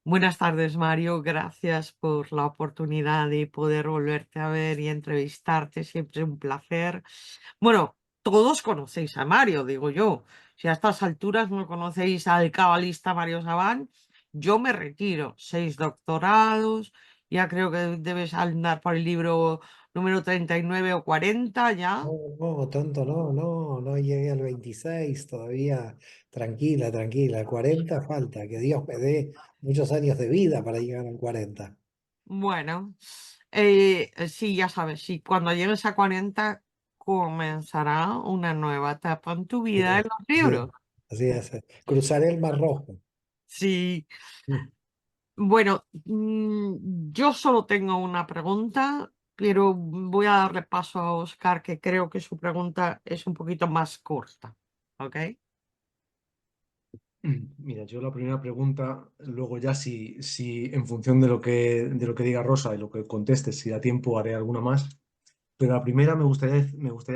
Buenas tardes, Mario. Gracias por la oportunidad de poder volverte a ver y entrevistarte. Siempre es un placer. Bueno, todos conocéis a Mario, digo yo. Si a estas alturas no conocéis al cabalista Mario Sabán, yo me retiro. 6 doctorados, ya creo que debes andar por el libro número 39 o 40 ya. No, no, tanto no, no llegué al 26 todavía. Tranquila, tranquila. Al 40 falta. Que Dios me dé muchos años de vida para llegar al 40. Bueno, sí, ya sabes, sí, cuando llegues a 40 comenzará una nueva etapa en tu Sí, vida en los así es. libros. Así es. Cruzaré el Mar Rojo. Sí, Mm. bueno, yo solo tengo una pregunta, pero voy a darle paso a Oscar, que creo que su pregunta es un poquito más corta. ¿Ok? Mira, yo la primera pregunta, luego ya si en función de lo que diga Rosa y lo que contestes, si da tiempo haré alguna más. Pero la primera me gustaría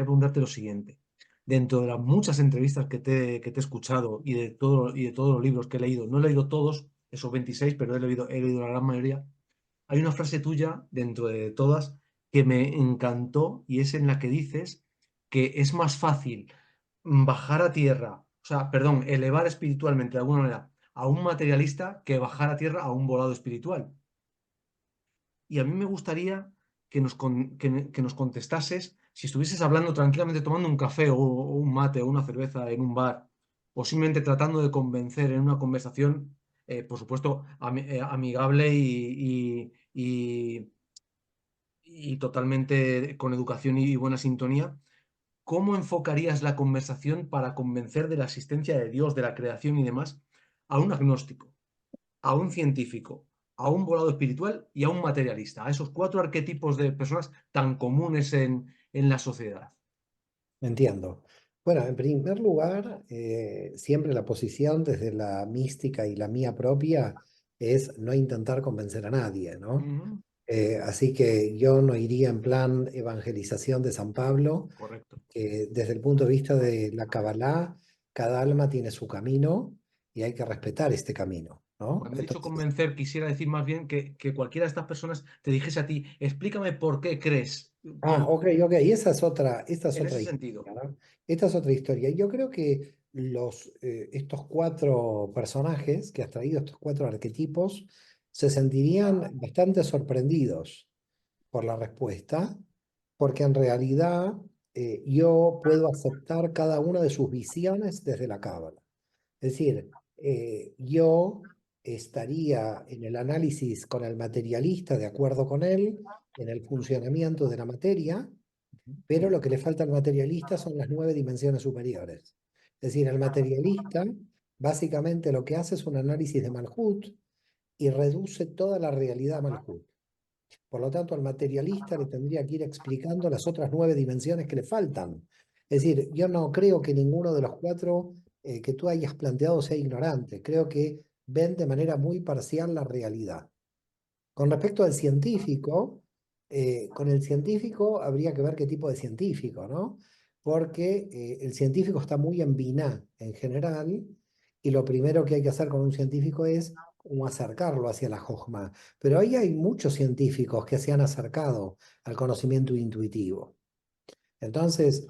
preguntarte lo siguiente. Dentro de las muchas entrevistas que te he escuchado y de todos los libros que he leído, no he leído todos, esos 26, pero he leído la gran mayoría, hay una frase tuya dentro de todas que me encantó y es en la que dices que es más fácil bajar a tierra, o sea, perdón, elevar espiritualmente de alguna manera a un materialista que bajar a tierra a un volado espiritual. Y a mí me gustaría que nos contestases si estuvieses hablando tranquilamente, tomando un café o un mate o una cerveza en un bar, o simplemente tratando de convencer en una conversación, por supuesto, amigable y totalmente con educación y buena sintonía. ¿Cómo enfocarías la conversación para convencer de la existencia de Dios, de la creación y demás a un agnóstico, a un científico, a un volado espiritual y a un materialista, a esos cuatro arquetipos de personas tan comunes en la sociedad? Entiendo. Bueno, en primer lugar, siempre la posición desde la mística y la mía propia es no intentar convencer a nadie, ¿no? Ujú. Así que yo no iría en plan evangelización de San Pablo, Correcto. que desde el punto de vista de la Kabbalah, cada alma tiene su camino y hay que respetar este camino, ¿no? Cuando he dicho Entonces, convencer, quisiera decir más bien que cualquiera de estas personas te dijese a ti, explícame por qué crees, ok, ok, y esta es en otra ese sentido. historia, ¿no? Esta es otra historia. Yo creo que estos cuatro personajes que has traído, estos cuatro arquetipos, se sentirían bastante sorprendidos por la respuesta, porque en realidad yo puedo aceptar cada una de sus visiones desde la Cábala. Es decir, yo estaría en el análisis con el materialista, de acuerdo con él, en el funcionamiento de la materia, pero lo que le falta al materialista son las 9 dimensiones superiores. Es decir, el materialista básicamente lo que hace es un análisis de Malhut y reduce toda la realidad a Malhut. Por lo tanto, al materialista le tendría que ir explicando las otras 9 dimensiones que le faltan. Es decir, yo no creo que ninguno de los cuatro que tú hayas planteado sea ignorante. Creo que ven de manera muy parcial la realidad. Con respecto al científico, con el científico habría que ver qué tipo de científico, ¿no? Porque el científico está muy en Biná en general, y lo primero que hay que hacer con un científico es como acercarlo hacia la Jojma. Pero ahí hay muchos científicos que se han acercado al conocimiento intuitivo. Entonces,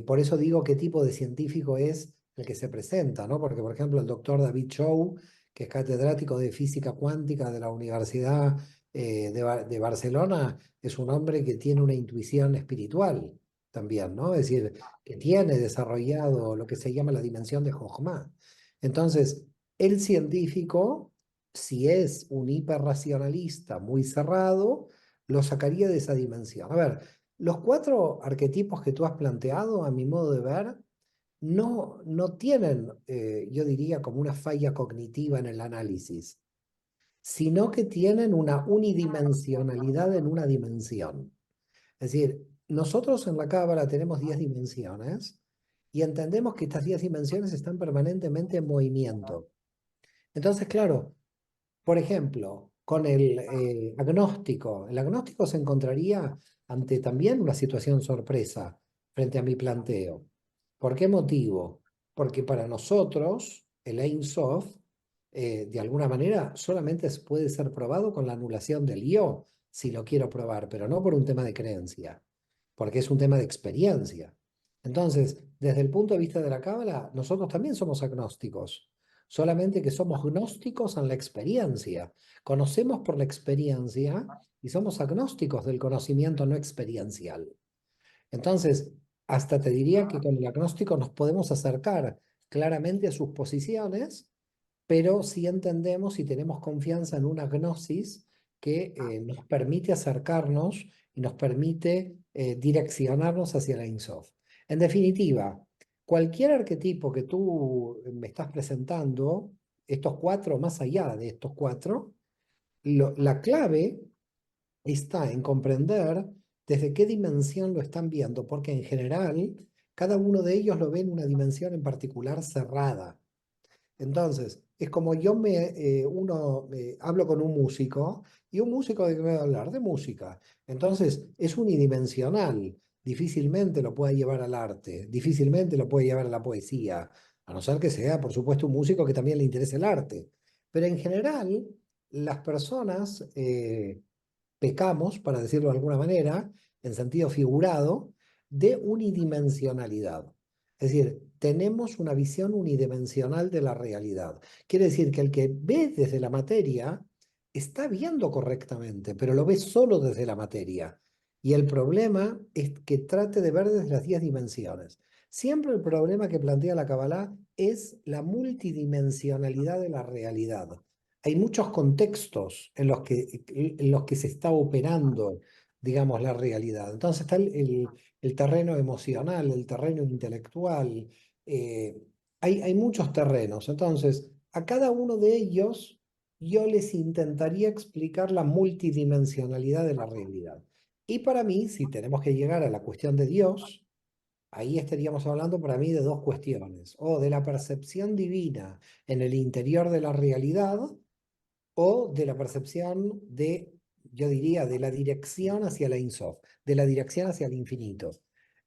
por eso digo qué tipo de científico es el que se presenta, ¿no? Porque, por ejemplo, el doctor David Chou, que es catedrático de física cuántica de la Universidad de Barcelona, es un hombre que tiene una intuición espiritual también, ¿no? Es decir, que tiene desarrollado lo que se llama la dimensión de Jochma. Entonces, el científico, si es un hiperracionalista muy cerrado, lo sacaría de esa dimensión. A ver, los cuatro arquetipos que tú has planteado, a mi modo de ver, no tienen, yo diría, como una falla cognitiva en el análisis, sino que tienen una unidimensionalidad en una dimensión. Es decir, nosotros en la Cábala tenemos 10 dimensiones y entendemos que estas 10 dimensiones están permanentemente en movimiento. Entonces, claro, por ejemplo, con el agnóstico se encontraría ante también una situación sorpresa frente a mi planteo. ¿Por qué motivo? Porque para nosotros el Ein Sof de alguna manera solamente puede ser probado con la anulación del yo, si lo quiero probar, pero no por un tema de creencia, porque es un tema de experiencia. Entonces, desde el punto de vista de la Cábala, nosotros también somos agnósticos, solamente que somos gnósticos en la experiencia. Conocemos por la experiencia y somos agnósticos del conocimiento no experiencial. Entonces, hasta te diría que con el agnóstico nos podemos acercar claramente a sus posiciones, pero sí entendemos y tenemos confianza en una gnosis que nos permite acercarnos y nos permite direccionarnos hacia la Ein Sof. En definitiva, cualquier arquetipo que tú me estás presentando, estos cuatro, más allá de estos cuatro, la clave está en comprender desde qué dimensión lo están viendo, porque en general cada uno de ellos lo ve en una dimensión en particular cerrada. Entonces, es como hablo con un músico y un músico de qué me va a hablar de música. Entonces, es unidimensional. Difícilmente lo puede llevar al arte, difícilmente lo puede llevar a la poesía, a no ser que sea, por supuesto, un músico que también le interese el arte. Pero en general, las personas pecamos, para decirlo de alguna manera, en sentido figurado, de unidimensionalidad. Es decir, tenemos una visión unidimensional de la realidad. Quiere decir que el que ve desde la materia está viendo correctamente, pero lo ve solo desde la materia. Y el problema es que trate de ver desde las 10 dimensiones. Siempre el problema que plantea la Kabbalah es la multidimensionalidad de la realidad. Hay muchos contextos en los que se está operando, digamos, la realidad. Entonces está el terreno emocional, el terreno intelectual, eh, hay muchos terrenos. Entonces, a cada uno de ellos yo les intentaría explicar la multidimensionalidad de la realidad. Y para mí, si tenemos que llegar a la cuestión de Dios, ahí estaríamos hablando para mí de dos cuestiones, o de la percepción divina en el interior de la realidad, o de la percepción de, yo diría, de la dirección hacia la Ein Sof, de la dirección hacia el infinito.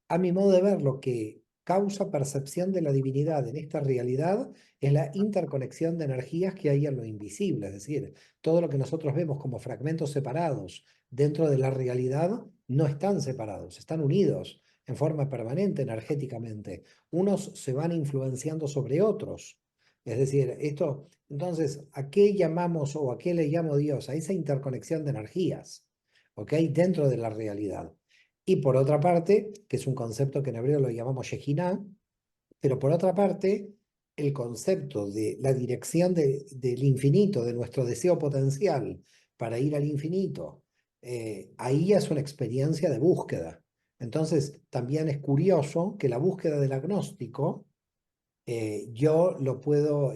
A mi modo de ver, lo que causa percepción de la divinidad en esta realidad es la interconexión de energías que hay en lo invisible, es decir, todo lo que nosotros vemos como fragmentos separados dentro de la realidad no están separados, están unidos en forma permanente energéticamente. Unos se van influenciando sobre otros. Es decir, entonces, ¿a qué llamamos o a qué le llamo Dios? A esa interconexión de energías, ¿ok? Dentro de la realidad. Y por otra parte, que es un concepto que en hebreo lo llamamos Shejinah, pero por otra parte, el concepto de la dirección del infinito, de nuestro deseo potencial para ir al infinito, ahí es una experiencia de búsqueda. Entonces, también es curioso que la búsqueda del agnóstico, yo lo puedo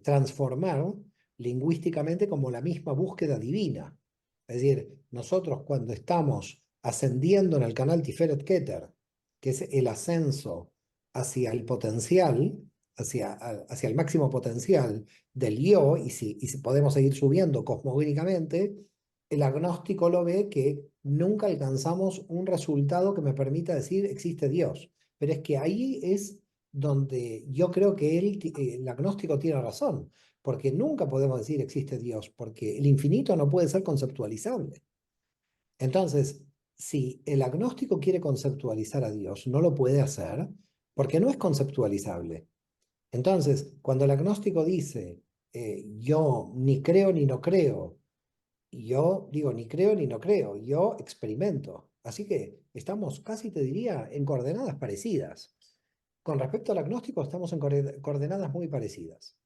transformar lingüísticamente como la misma búsqueda divina. Es decir, nosotros cuando estamos ascendiendo en el canal Tiferet Keter, que es el ascenso hacia el potencial, hacia el máximo potencial del yo, y si podemos seguir subiendo cosmogónicamente, el agnóstico lo ve que nunca alcanzamos un resultado que me permita decir existe Dios. Pero es que ahí es donde yo creo que el agnóstico tiene razón, porque nunca podemos decir existe Dios, porque el infinito no puede ser conceptualizable. Entonces, si el agnóstico quiere conceptualizar a Dios, no lo puede hacer porque no es conceptualizable. Entonces, cuando el agnóstico dice, yo ni creo ni no creo, yo digo ni creo ni no creo, yo experimento. Así que estamos casi, te diría, en coordenadas parecidas. Con respecto al agnóstico, estamos en coordenadas muy parecidas.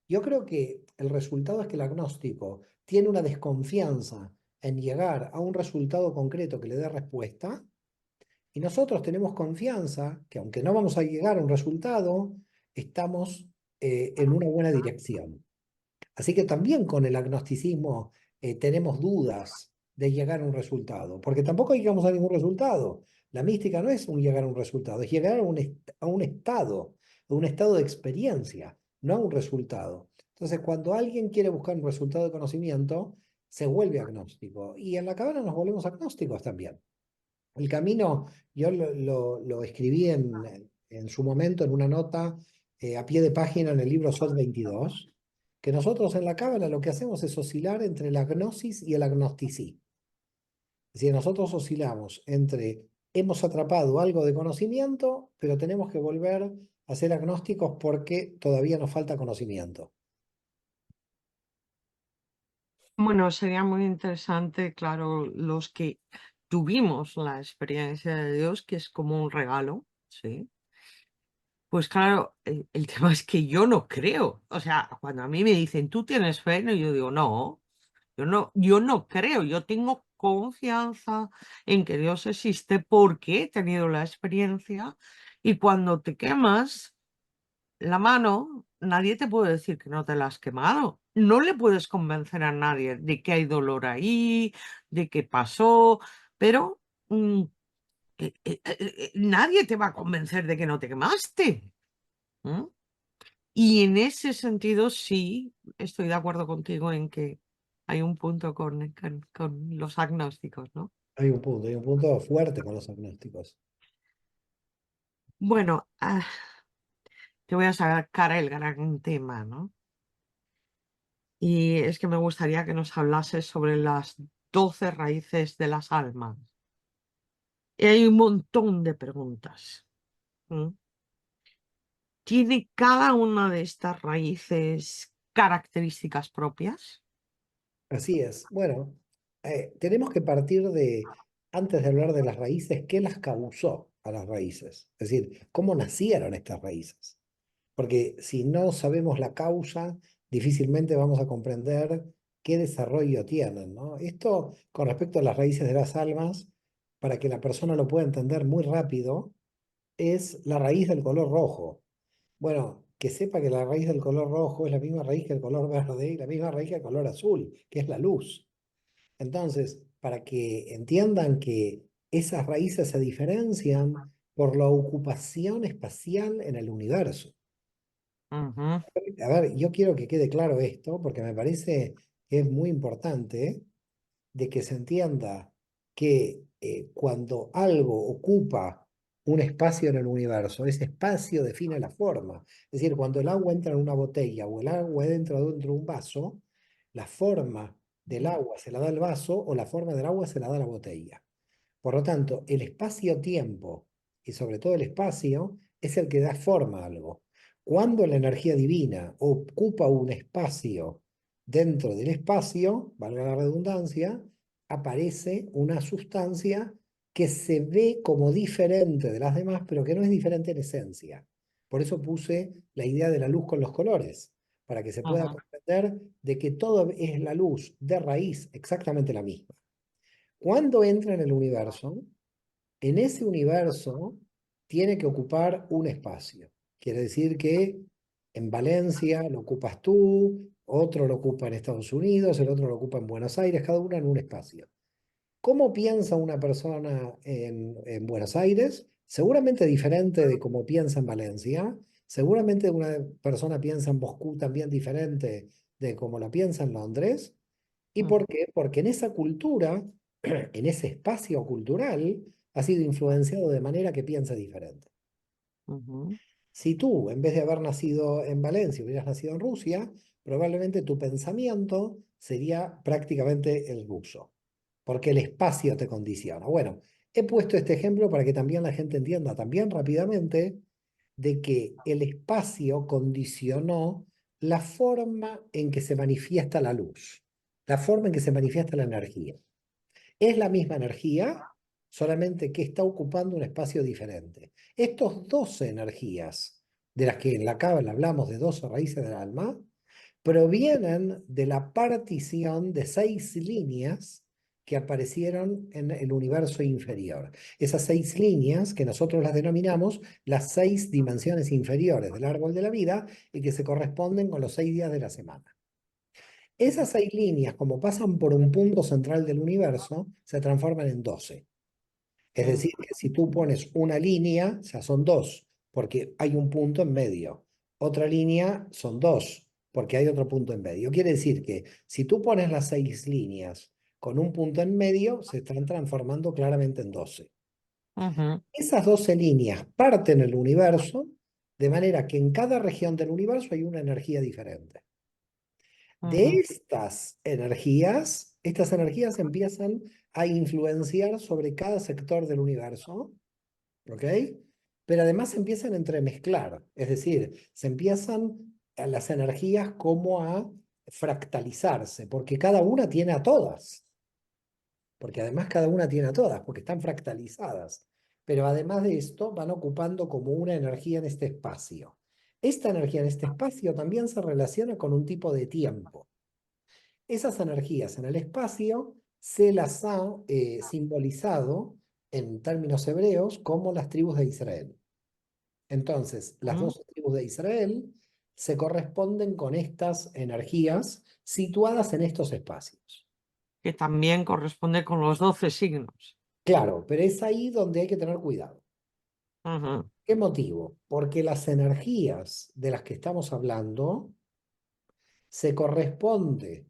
Yo creo que el resultado es que el agnóstico tiene una desconfianza en llegar a un resultado concreto que le dé respuesta, y nosotros tenemos confianza que aunque no vamos a llegar a un resultado, estamos en una buena dirección. Así que también con el agnosticismo tenemos dudas de llegar a un resultado, porque tampoco llegamos a ningún resultado. La mística no es un llegar a un resultado, es llegar a un estado de experiencia, no a un resultado. Entonces, cuando alguien quiere buscar un resultado de conocimiento, se vuelve agnóstico. Y en la Cábala nos volvemos agnósticos también. El camino, yo lo escribí en su momento en una nota a pie de página en el libro Sot 22, que nosotros en la Cábala lo que hacemos es oscilar entre la gnosis y el agnosticismo. Es decir, nosotros oscilamos entre hemos atrapado algo de conocimiento, pero tenemos que volver a ser agnósticos porque todavía nos falta conocimiento. Bueno, sería muy interesante, claro, los que tuvimos la experiencia de Dios, que es como un regalo, ¿sí? Pues claro, el tema es que yo no creo. O sea, cuando a mí me dicen, ¿tú tienes fe? No, yo digo, no, yo no creo, yo tengo confianza en que Dios existe porque he tenido la experiencia y cuando te quemas la mano, nadie te puede decir que no te la has quemado. No le puedes convencer a nadie de que hay dolor ahí, de que pasó, pero nadie te va a convencer de que no te quemaste. ¿Mm? Y en ese sentido sí estoy de acuerdo contigo en que hay un punto con los agnósticos, ¿no? Hay un punto fuerte con los agnósticos. Bueno, te voy a sacar el gran tema, ¿no? Y es que me gustaría que nos hablases sobre las 12 raíces de las almas. Y hay un montón de preguntas. ¿Mm? ¿Tiene cada una de estas raíces características propias? Así es. Bueno, tenemos que partir antes de hablar de las raíces, ¿qué las causó a las raíces? Es decir, ¿cómo nacieron estas raíces? Porque si no sabemos la causa, difícilmente vamos a comprender qué desarrollo tienen, ¿no? Esto con respecto a las raíces de las almas, para que la persona lo pueda entender muy rápido, es la raíz del color rojo. Bueno, que sepa que la raíz del color rojo es la misma raíz que el color verde y la misma raíz que el color azul, que es la luz. Entonces, para que entiendan que esas raíces se diferencian por la ocupación espacial en el universo. Ujú, A ver, yo quiero que quede claro esto porque me parece que es muy importante de que se entienda que cuando algo ocupa un espacio en el universo, ese espacio define la forma. Es decir, cuando el agua entra en una botella o el agua entra dentro de un vaso, la forma del agua se la da el vaso o la forma del agua se la da la botella. Por lo tanto, el espacio-tiempo y sobre todo el espacio es el que da forma a algo. Cuando la energía divina ocupa un espacio dentro del espacio, valga la redundancia, aparece una sustancia que se ve como diferente de las demás, pero que no es diferente en esencia. Por eso puse la idea de la luz con los colores, para que se pueda ujú, comprender de que todo es la luz de raíz exactamente la misma. Cuando entra en el universo, en ese universo tiene que ocupar un espacio. Quiere decir que en Valencia lo ocupas tú, otro lo ocupa en Estados Unidos, el otro lo ocupa en Buenos Aires, cada uno en un espacio. ¿Cómo piensa una persona en Buenos Aires? Seguramente diferente de cómo piensa en Valencia. Seguramente una persona piensa en Moscú también diferente de cómo la piensa en Londres. ¿Y ujú, por qué? Porque en esa cultura, en ese espacio cultural, ha sido influenciado de manera que piensa diferente. ujú, Si tú, en vez de haber nacido en Valencia, hubieras nacido en Rusia, probablemente tu pensamiento sería prácticamente el ruso, porque el espacio te condiciona. Bueno, he puesto este ejemplo para que también la gente entienda también rápidamente de que el espacio condicionó la forma en que se manifiesta la luz, la forma en que se manifiesta la energía. Es la misma energía, solamente que está ocupando un espacio diferente. Estos 12 energías, de las que en la Cábala hablamos de 12 raíces del alma, provienen de la partición de 6 líneas que aparecieron en el universo inferior. Esas 6 líneas, que nosotros las denominamos las 6 dimensiones inferiores del árbol de la vida y que se corresponden con los 6 días de la semana. Esas 6 líneas, como pasan por un punto central del universo, se transforman en 12. Es ujú, decir, que si tú pones una línea, ya son dos, porque hay un punto en medio. Otra línea son dos, porque hay otro punto en medio. Quiere decir que si tú pones las 6 líneas con un punto en medio, se están transformando claramente en 12. ujú, Esas 12 líneas parten el universo, de manera que en cada región del universo hay una energía diferente. De Ujú. estas energías empiezan a influenciar sobre cada sector del universo, ¿ok? Pero además se empiezan a entremezclar, es decir, se empiezan las energías como a fractalizarse, porque cada una tiene a todas, porque además cada una tiene a todas, porque están fractalizadas. Pero además de esto, van ocupando como una energía en este espacio. Esta energía en este espacio también se relaciona con un tipo de tiempo. Esas energías en el espacio se las ha simbolizado en términos hebreos como las tribus de Israel. Entonces, las Ujú. 12 tribus de Israel se corresponden con estas energías situadas en estos espacios. Que también corresponde con los 12 signos. Claro, pero es ahí donde hay que tener cuidado. Ujú. ¿Qué motivo? Porque las energías de las que estamos hablando se corresponde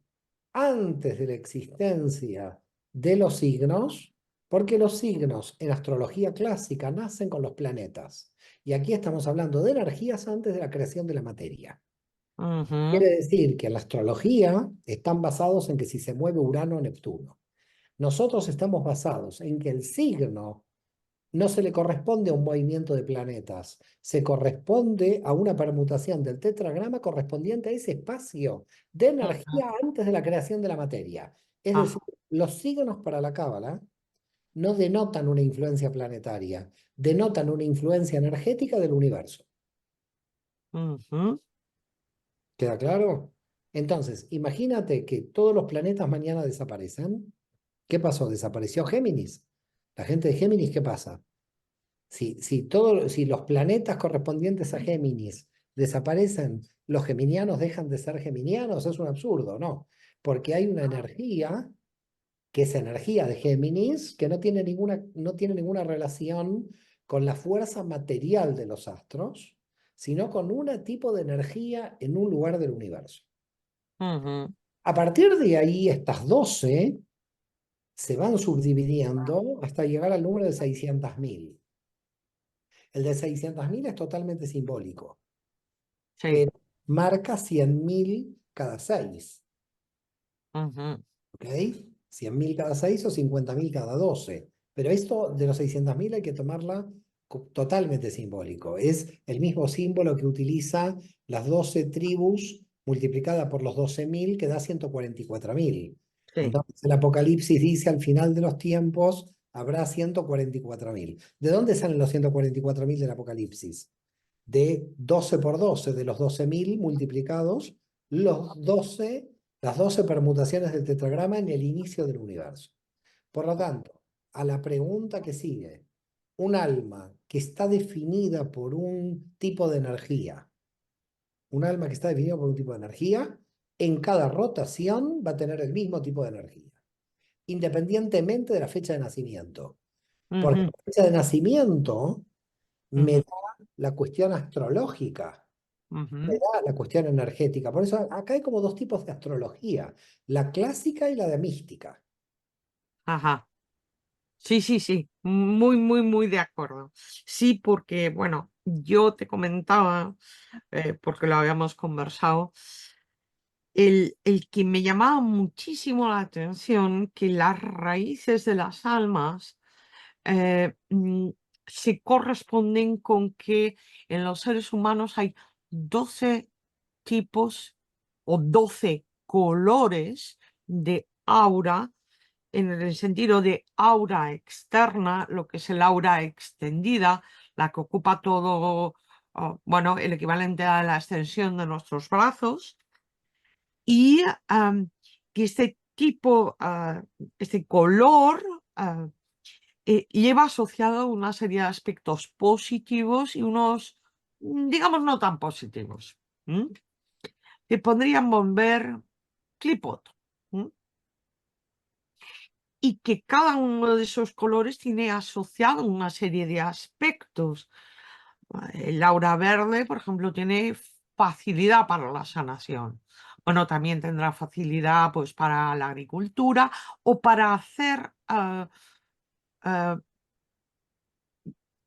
antes de la existencia de los signos, porque los signos en astrología clásica nacen con los planetas. Y aquí estamos hablando de energías antes de la creación de la materia. Ujú. Quiere decir que en la astrología están basados en que si se mueve Urano o Neptuno. Nosotros estamos basados en que el signo no se le corresponde a un movimiento de planetas, se corresponde a una permutación del tetragrama correspondiente a ese espacio de Ujú. energía antes de la creación de la materia. Es decir, Ah, los signos para la Cábala no denotan una influencia planetaria, denotan una influencia energética del universo. ujú. ¿Queda claro? Entonces, imagínate que todos los planetas mañana desaparecen. ¿Qué pasó? Desapareció Géminis. La gente de Géminis, ¿qué pasa? Si los planetas correspondientes a Géminis desaparecen, los geminianos dejan de ser geminianos, es un absurdo, ¿no? Porque hay una energía, que es energía de Géminis, que no tiene ninguna relación con la fuerza material de los astros, sino con un tipo de energía en un lugar del universo. Ujú. A partir de ahí, estas 12 se van subdividiendo hasta llegar al número de 600.000. El de 600.000 es totalmente simbólico, Sí. pero marca 100.000 cada 6, Ujú. ¿ok? 100.000 cada 6 o 50.000 cada 12. Pero esto de los 600.000 hay que tomarla totalmente simbólico. Es el mismo símbolo que utiliza las 12 tribus multiplicada por los 12.000 que da 144.000. Sí. Entonces el Apocalipsis dice al final de los tiempos habrá 144.000. ¿De dónde salen los 144.000 del Apocalipsis? De 12 por 12, de los 12.000 multiplicados, las 12 permutaciones del tetragrama en el inicio del universo. Por lo tanto, a la pregunta que sigue, un alma que está definida por un tipo de energía, un alma que está definida por un tipo de energía, en cada rotación va a tener el mismo tipo de energía, independientemente de la fecha de nacimiento. Porque Ujú. la fecha de nacimiento me Ujú. da la cuestión astrológica, me Ujú. da la cuestión energética. Por eso acá hay como dos tipos de astrología, la clásica y la de mística. Ajá. Sí, sí, sí. Muy, muy, muy de acuerdo. Sí, porque, bueno, yo te comentaba, porque lo habíamos conversado, el que me llamaba muchísimo la atención que las raíces de las almas eh, mm, se corresponden con que en los seres humanos hay 12 tipos o 12 colores de aura, en el sentido de aura externa, lo que es el aura extendida, la que ocupa todo, bueno, el equivalente a la extensión de nuestros brazos, y que este tipo, este color, ah, lleva asociado una serie de aspectos positivos y unos, digamos, no tan positivos, ¿m? Que podrían volver clipot, ¿m? Y que cada uno de esos colores tiene asociado una serie de aspectos. El aura verde, por ejemplo, tiene facilidad para la sanación. Bueno, también tendrá facilidad pues, para la agricultura o para hacer ah,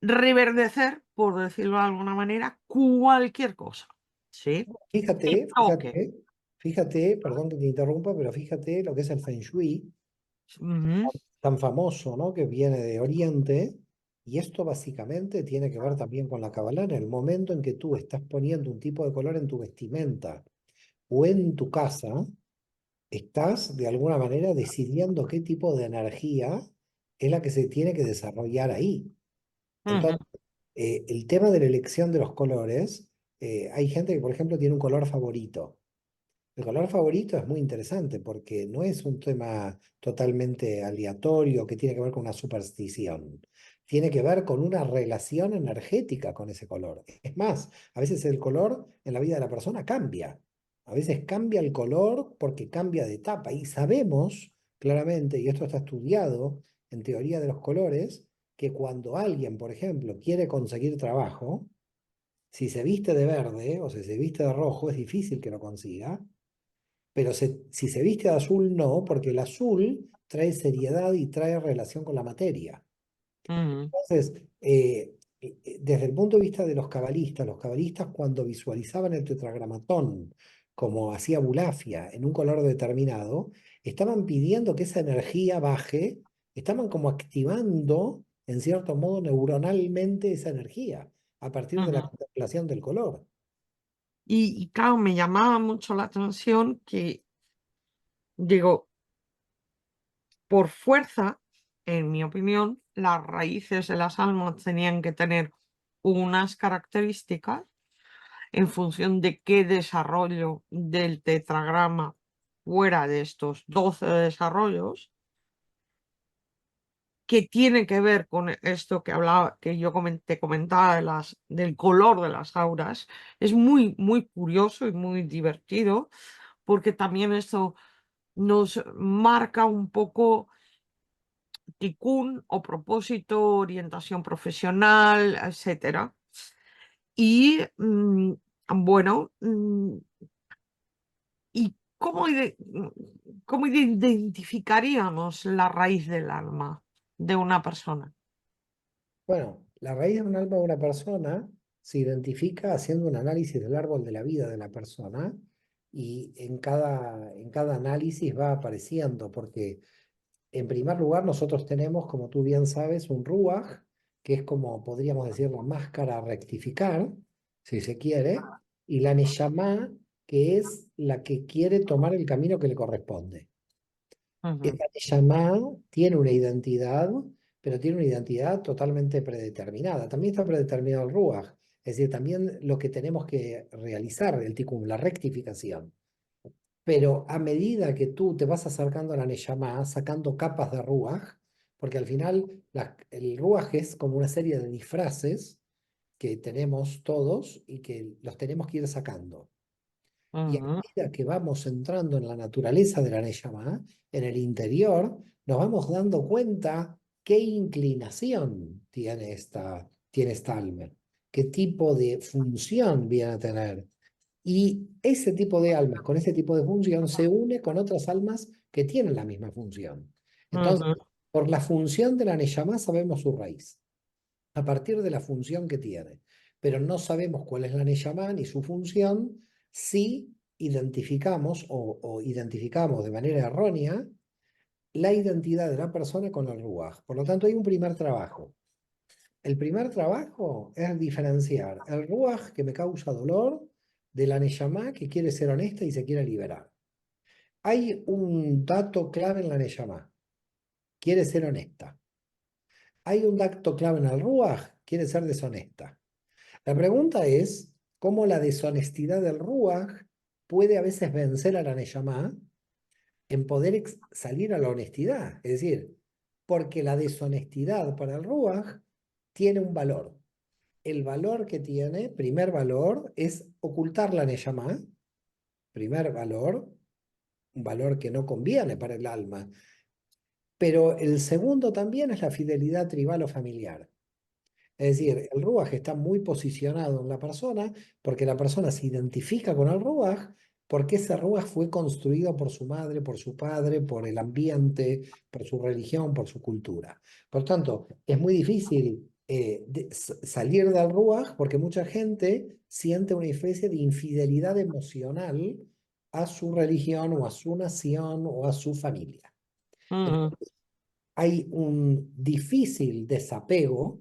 reverdecer, por decirlo de alguna manera, cualquier cosa, ¿sí? Que Fíjate, toque. fíjate Fíjate, perdón que te interrumpa, pero fíjate lo que es el Feng Shui, Ujú, tan famoso, ¿no? Que viene de Oriente. Y esto básicamente tiene que ver también con la Kabbalah. En el momento en que tú estás poniendo un tipo de color en tu vestimenta o en tu casa, estás de alguna manera decidiendo qué tipo de energía es la que se tiene que desarrollar ahí. ujú, Entonces, el tema de la elección de los colores, hay gente que, por ejemplo, tiene un color favorito. El color favorito es muy interesante porque no es un tema totalmente aleatorio que tiene que ver con una superstición. Tiene que ver con una relación energética con ese color. Es más, a veces el color en la vida de la persona cambia. A veces cambia el color porque cambia de etapa. Y sabemos claramente, y esto está estudiado en teoría de los colores, que cuando alguien, por ejemplo, quiere conseguir trabajo, si se viste de verde o si se viste de rojo, es difícil que lo consiga, pero si se viste de azul, no, porque el azul trae seriedad y trae relación con la materia. ujú, Entonces, desde el punto de vista de los cabalistas cuando visualizaban el tetragramatón, como hacía Bulafia, en un color determinado, estaban pidiendo que esa energía baje, estaban como activando, en cierto modo, neuronalmente esa energía a partir de la ujú. contemplación del color. Y claro, me llamaba mucho la atención que, digo, por fuerza, en mi opinión, las raíces de las almas tenían que tener unas características en función de qué desarrollo del tetragrama fuera de estos 12 desarrollos, que tiene que ver con esto que hablaba, que yo te comentaba del color de las auras. Es muy, muy curioso y muy divertido, porque también esto nos marca un poco ticún o propósito, orientación profesional, etcétera. Y bueno, ¿y cómo identificaríamos la raíz del alma de una persona? Bueno, la raíz de un alma de una persona se identifica haciendo un análisis del árbol de la vida de la persona y en cada análisis va apareciendo, porque en primer lugar nosotros tenemos, como tú bien sabes, un ruaj, que es como podríamos decir la máscara a rectificar, si se quiere, y la neyamá, que es la que quiere tomar el camino que le corresponde. Ujú, Esta llamada tiene una identidad, pero tiene una identidad totalmente predeterminada. También está predeterminado el Ruach, es decir, también lo que tenemos que realizar, el tikkun, la rectificación. Pero a medida que tú te vas acercando a la Neyamá, sacando capas de Ruach, porque al final el Ruach es como una serie de disfraces que tenemos todos y que los tenemos que ir sacando. Y a ujú, medida que vamos entrando en la naturaleza de la Neyamá, en el interior, nos vamos dando cuenta qué inclinación tiene esta alma, qué tipo de función viene a tener. Y ese tipo de almas con ese tipo de función se une con otras almas que tienen la misma función. Entonces, ujú, por la función de la Neyamá sabemos su raíz, a partir de la función que tiene. Pero no sabemos cuál es la Neyamá ni su función si identificamos o identificamos de manera errónea la identidad de la persona con el Ruaj. Por lo tanto, hay un primer trabajo. El primer trabajo es diferenciar el Ruaj que me causa dolor de la Neyamá que quiere ser honesta y se quiere liberar. Hay un dato clave en la Neyamá, quiere ser honesta. Hay un dato clave en el Ruaj, quiere ser deshonesta. La pregunta es cómo la deshonestidad del Ruach puede a veces vencer a la Neyamá en poder salir a la honestidad. Es decir, porque la deshonestidad para el Ruach tiene un valor. El valor que tiene, primer valor, es ocultar la Neyamá. Primer valor, un valor que no conviene para el alma. Pero el segundo también es la fidelidad tribal o familiar. Es decir, el Ruaj está muy posicionado en la persona porque la persona se identifica con el Ruaj porque ese Ruaj fue construido por su madre, por su padre, por el ambiente, por su religión, por su cultura. Por tanto, es muy difícil salir del Ruaj porque mucha gente siente una especie de infidelidad emocional a su religión o a su nación o a su familia. Mm, Hay un difícil desapego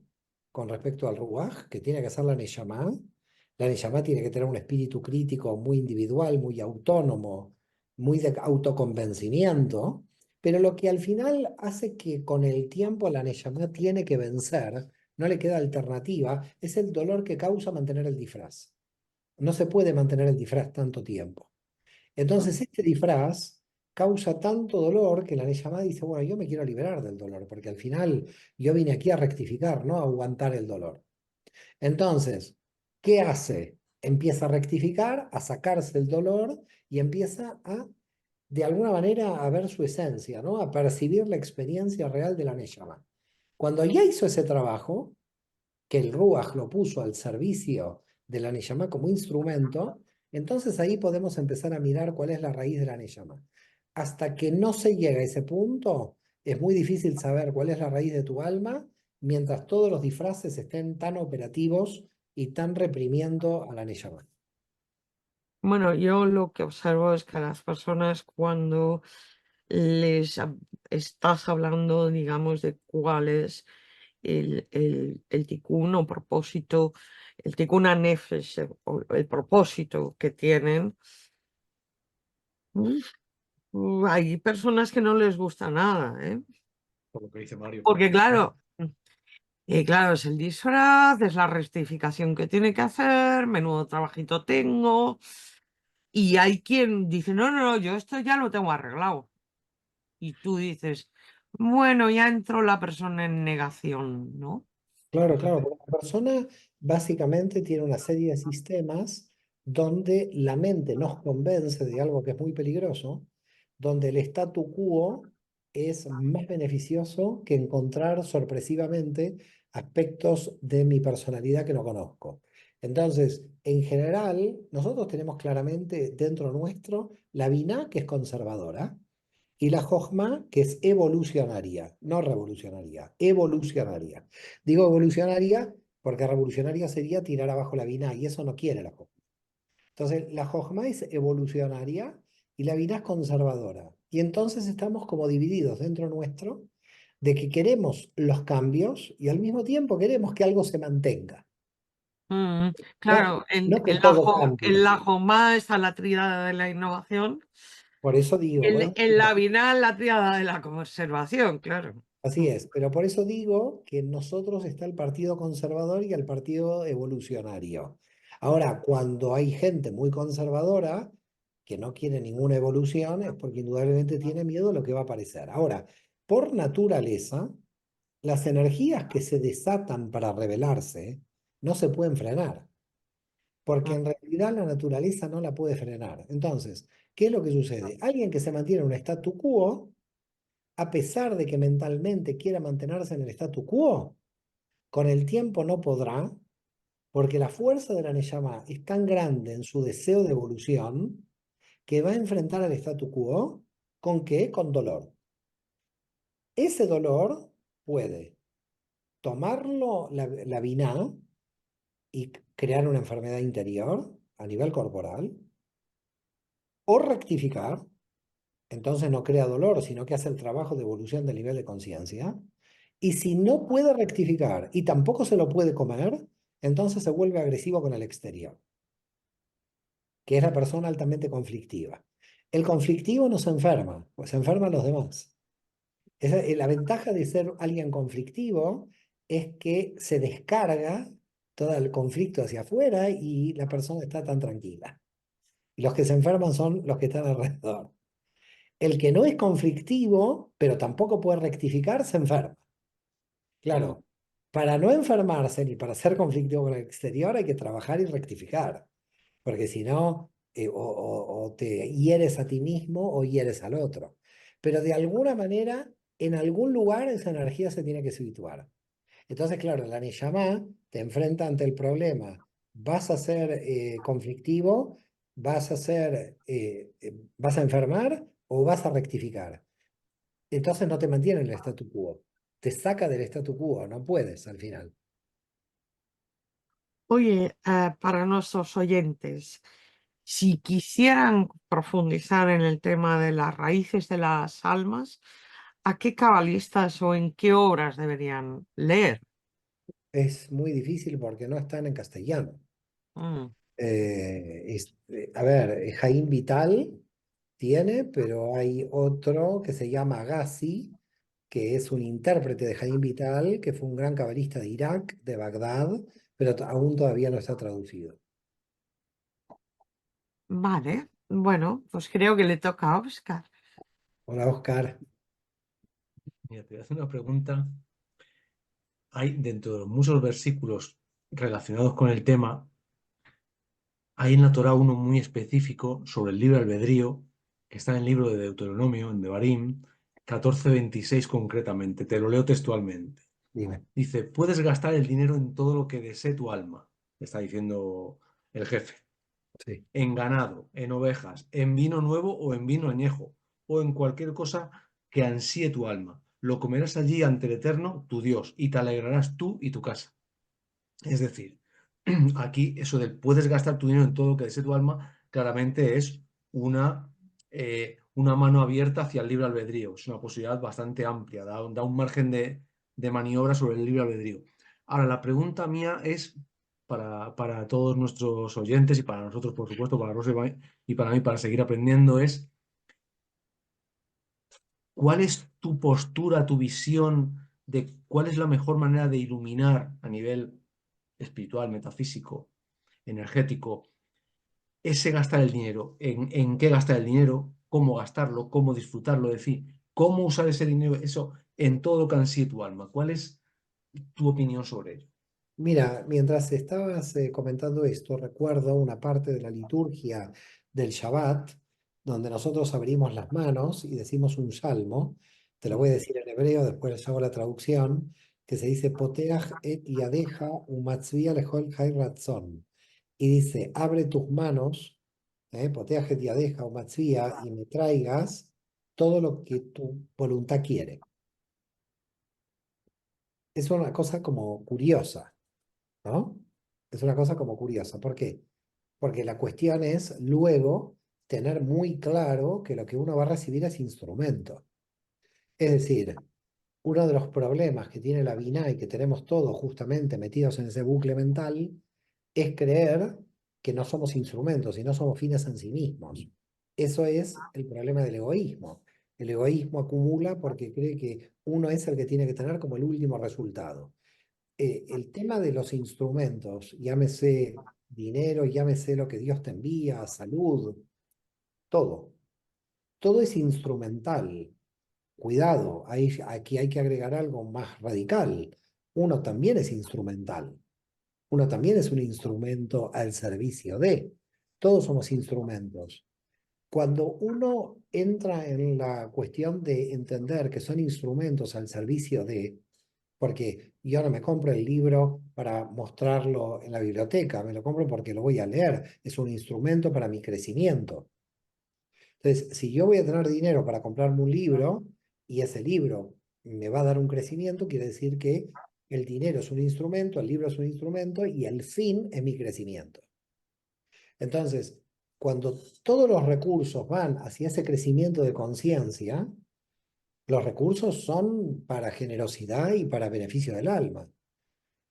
con respecto al Ruaj, que tiene que ser la Neyamá. La Neyamá tiene que tener un espíritu crítico muy individual, muy autónomo, muy de autoconvencimiento, pero lo que al final hace que con el tiempo la Neyamá tiene que vencer, no le queda alternativa, es el dolor que causa mantener el disfraz. No se puede mantener el disfraz tanto tiempo. Entonces, este disfraz causa tanto dolor que la Neyamá dice, bueno, yo me quiero liberar del dolor, porque al final yo vine aquí a rectificar, no a aguantar el dolor. Entonces, ¿qué hace? Empieza a rectificar, a sacarse el dolor y empieza a, de alguna manera, a ver su esencia, ¿no? A percibir la experiencia real de la Neyamá. Cuando ya hizo ese trabajo, que el Ruach lo puso al servicio de la Neyamá como instrumento, entonces ahí podemos empezar a mirar cuál es la raíz de la Neyamá. Hasta que no se llega a ese punto, es muy difícil saber cuál es la raíz de tu alma, mientras todos los disfraces estén tan operativos y tan reprimiendo a la Neyamá. Bueno, yo lo que observo es que a las personas cuando estás hablando, digamos, de cuál es el tikkun o propósito, el tikkun nefesh, o el propósito que tienen, uf, hay personas que no les gusta nada, ¿eh? Por lo que dice Mario, Porque claro. claro, claro, es el disfraz, es la rectificación que tiene que hacer, menudo trabajito tengo. Y hay quien dice, no, no, no, yo esto ya lo tengo arreglado. Y tú dices, bueno, ya entró la persona en negación, ¿no? Claro, claro, porque la persona básicamente tiene una serie de sistemas donde la mente nos convence de algo que es muy peligroso, donde el statu quo es más beneficioso que encontrar sorpresivamente aspectos de mi personalidad que no conozco. Entonces, en general, nosotros tenemos claramente dentro nuestro la Binah, que es conservadora, y la Jochma, que es evolucionaria, no revolucionaria, evolucionaria. Digo evolucionaria porque revolucionaria sería tirar abajo la Binah, y eso no quiere la Jochma. Entonces, la Jochma es evolucionaria y la Binah es conservadora. Y entonces estamos como divididos dentro nuestro de que queremos los cambios y al mismo tiempo queremos que algo se mantenga. Mm, No, claro, no que todo en cambie. la Jomá está la tríada de la innovación, Por eso digo, por eso en digo, la Binah la tríada de la conservación, claro. así es, pero por eso digo que en nosotros está el partido conservador y el partido evolucionario. Ahora, cuando hay gente muy conservadora que no quiere ninguna evolución, es porque indudablemente tiene miedo a lo que va a aparecer. Ahora, por naturaleza, las energías que se desatan para rebelarse no se pueden frenar, porque en realidad la naturaleza no la puede frenar. Entonces, ¿qué es lo que sucede? Alguien que se mantiene en un statu quo, a pesar de que mentalmente quiera mantenerse en el statu quo, con el tiempo no podrá, porque la fuerza de la Neyamá es tan grande en su deseo de evolución que va a enfrentar al statu quo ¿con qué? Con dolor. Ese dolor puede tomarlo la biná y crear una enfermedad interior a nivel corporal, o rectificar, entonces no crea dolor, sino que hace el trabajo de evolución del nivel de conciencia. Y si no puede rectificar y tampoco se lo puede comer, entonces se vuelve agresivo con el exterior, que es la persona altamente conflictiva. El conflictivo no se enferma, pues se enferman los demás. La ventaja de ser alguien conflictivo es que se descarga todo el conflicto hacia afuera y la persona está tan tranquila. Y los que se enferman son los que están alrededor. El que no es conflictivo, pero tampoco puede rectificar, se enferma. Mm. Claro, para no enfermarse ni para ser conflictivo con el exterior hay que trabajar y rectificar, porque si no, o te hieres a ti mismo o hieres al otro. Pero de alguna manera, en algún lugar esa energía se tiene que situar. Entonces, claro, la Neyamá te enfrenta ante el problema. ¿Vas a ser conflictivo? ¿Vas a enfermar o vas a rectificar? Entonces no te mantiene en el statu quo. Te saca del statu quo, no puedes al final. Oye, para nuestros oyentes, Si quisieran profundizar en el tema de las raíces de las almas, ¿a qué cabalistas o en qué obras deberían leer? Es muy difícil porque no están en castellano. Mm, A ver, Jaime Vital tiene, pero hay otro que se llama Agassi, que es un intérprete de Jaime Vital, que fue un gran cabalista de Irak, de Bagdad, pero aún todavía no está traducido. vale, bueno, pues creo que le toca a Oscar. Hola, Oscar. Mira, te voy a hacer una pregunta. Hay dentro de muchos versículos relacionados con el tema, hay en la Torá uno muy específico sobre el libre albedrío, que está en el libro de Deuteronomio, en Devarim, 14:26 concretamente. Te lo leo textualmente. Dime. Dice, puedes gastar el dinero en todo lo que desee tu alma, está diciendo el jefe, Sí. en ganado, en ovejas, en vino nuevo o en vino añejo, o en cualquier cosa que ansíe tu alma. Lo comerás allí ante el Eterno, tu Dios, y te alegrarás tú y tu casa. Es decir, aquí eso de puedes gastar tu dinero en todo lo que desee tu alma, claramente es una mano abierta hacia el libre albedrío. Es una posibilidad bastante amplia, da un margen de maniobra sobre el libre albedrío. Ahora, la pregunta mía es para todos nuestros oyentes y para nosotros, por supuesto, para Rosa y para mí, para seguir aprendiendo, es ¿cuál es tu postura, tu visión de cuál es la mejor manera de iluminar a nivel espiritual, metafísico, energético, ese gastar el dinero, en qué gastar el dinero, cómo gastarlo, cómo disfrutarlo, es decir, cómo usar ese dinero, eso en todo lo que ansíe tu alma? ¿Cuál es tu opinión sobre ello? Mira, mientras estabas comentando esto, recuerdo una parte de la liturgia del Shabbat, donde nosotros abrimos las manos y decimos un salmo. Te lo voy a decir en hebreo, después les hago la traducción, que se dice Poteach et yadeja umatzvia lechol chai ratzon. Y dice, abre tus manos, Poteach et yadeja umatzvia, y me traigas todo lo que tu voluntad quiere. Es una cosa como curiosa, ¿no? Es una cosa como curiosa. ¿Por qué? Porque la cuestión es luego tener muy claro que lo que uno va a recibir es instrumento. Es decir, uno de los problemas que tiene la Binah y que tenemos todos justamente metidos en ese bucle mental es creer que no somos instrumentos y no somos fines en sí mismos. Eso es el problema del egoísmo. El egoísmo acumula porque cree que uno es el que tiene que tener como el último resultado. El tema de los instrumentos, llámese dinero, llámese lo que Dios te envía, salud, todo. Todo es instrumental. Cuidado, aquí hay que agregar algo más radical. Uno también es instrumental. Uno también es un instrumento al servicio de. Todos somos instrumentos. Cuando uno entra en la cuestión de entender que son instrumentos al servicio de, porque yo no me compro el libro para mostrarlo en la biblioteca, me lo compro porque lo voy a leer, es un instrumento para mi crecimiento. Entonces, si yo voy a tener dinero para comprarme un libro y ese libro me va a dar un crecimiento, quiere decir que el dinero es un instrumento, el libro es un instrumento y el fin es mi crecimiento. Entonces, cuando todos los recursos van hacia ese crecimiento de conciencia, los recursos son para generosidad y para beneficio del alma,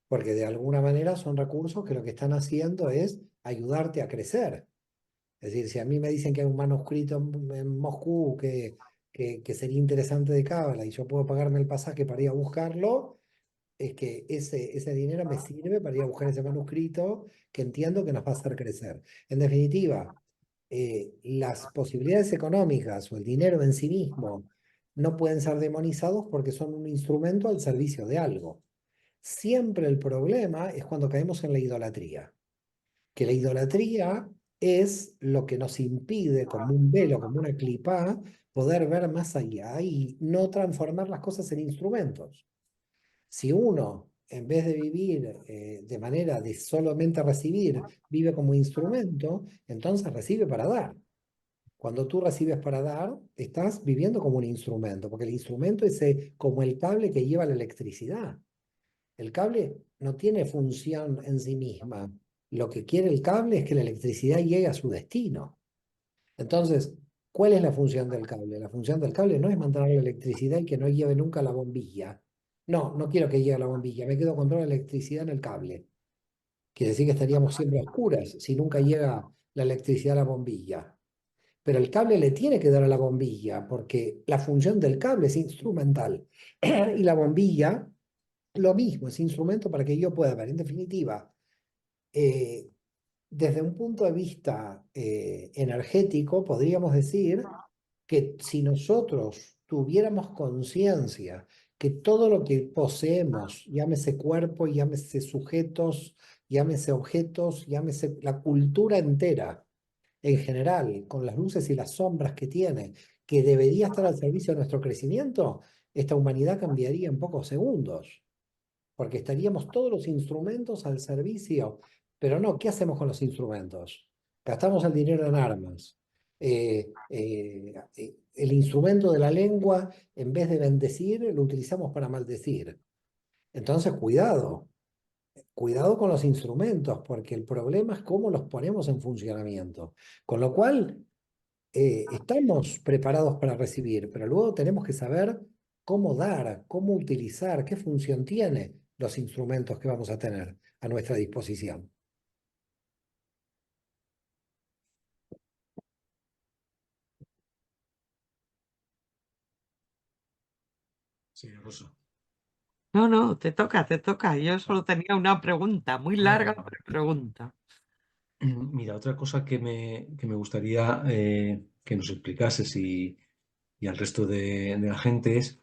porque de alguna manera son recursos que lo que están haciendo es ayudarte a crecer. Es decir, si a mí me dicen que hay un manuscrito en Moscú que sería interesante de Cábala y yo puedo pagarme el pasaje para ir a buscarlo, es que ese dinero me sirve para ir a buscar ese manuscrito que entiendo que nos va a hacer crecer. En definitiva, las posibilidades económicas o el dinero en sí mismo no pueden ser demonizados porque son un instrumento al servicio de algo. Siempre el problema es cuando caemos en la idolatría, que la idolatría es lo que nos impide, como un velo, como una clipá, poder ver más allá y no transformar las cosas en instrumentos. Si uno, en vez de vivir de manera de solamente recibir, vive como instrumento, entonces recibe para dar. Cuando tú recibes para dar, estás viviendo como un instrumento, porque el instrumento es como el cable que lleva la electricidad. El cable no tiene función en sí misma. Lo que quiere el cable es que la electricidad llegue a su destino. Entonces, ¿cuál es la función del cable? La función del cable no es mantener la electricidad y que no lleve nunca la bombilla. No, no quiero que llegue a la bombilla, me quedo con toda la electricidad en el cable. Quiere decir que estaríamos siempre a oscuras si nunca llega la electricidad a la bombilla. Pero el cable le tiene que dar a la bombilla porque la función del cable es instrumental. Y la bombilla, lo mismo, es instrumento para que yo pueda ver. En definitiva, eh, desde un punto de vista energético, podríamos decir que si nosotros tuviéramos conciencia que todo lo que poseemos, llámese cuerpo, llámese sujetos, llámese objetos, llámese la cultura entera, en general, con las luces y las sombras que tiene, que debería estar al servicio de nuestro crecimiento, esta humanidad cambiaría en pocos segundos, porque estaríamos todos los instrumentos al servicio. Pero no, ¿qué hacemos con los instrumentos? Gastamos el dinero en armas. El instrumento de la lengua, en vez de bendecir, lo utilizamos para maldecir. Entonces, cuidado. Cuidado con los instrumentos, porque el problema es cómo los ponemos en funcionamiento. Con lo cual, estamos preparados para recibir, pero luego tenemos que saber cómo dar, cómo utilizar, qué función tiene los instrumentos que vamos a tener a nuestra disposición. Sí, Rosa. No, no, te toca, te toca. Yo solo tenía una pregunta, muy larga, Vale. pero pregunta. Mira, otra cosa que me gustaría que nos explicases y al resto de la gente es,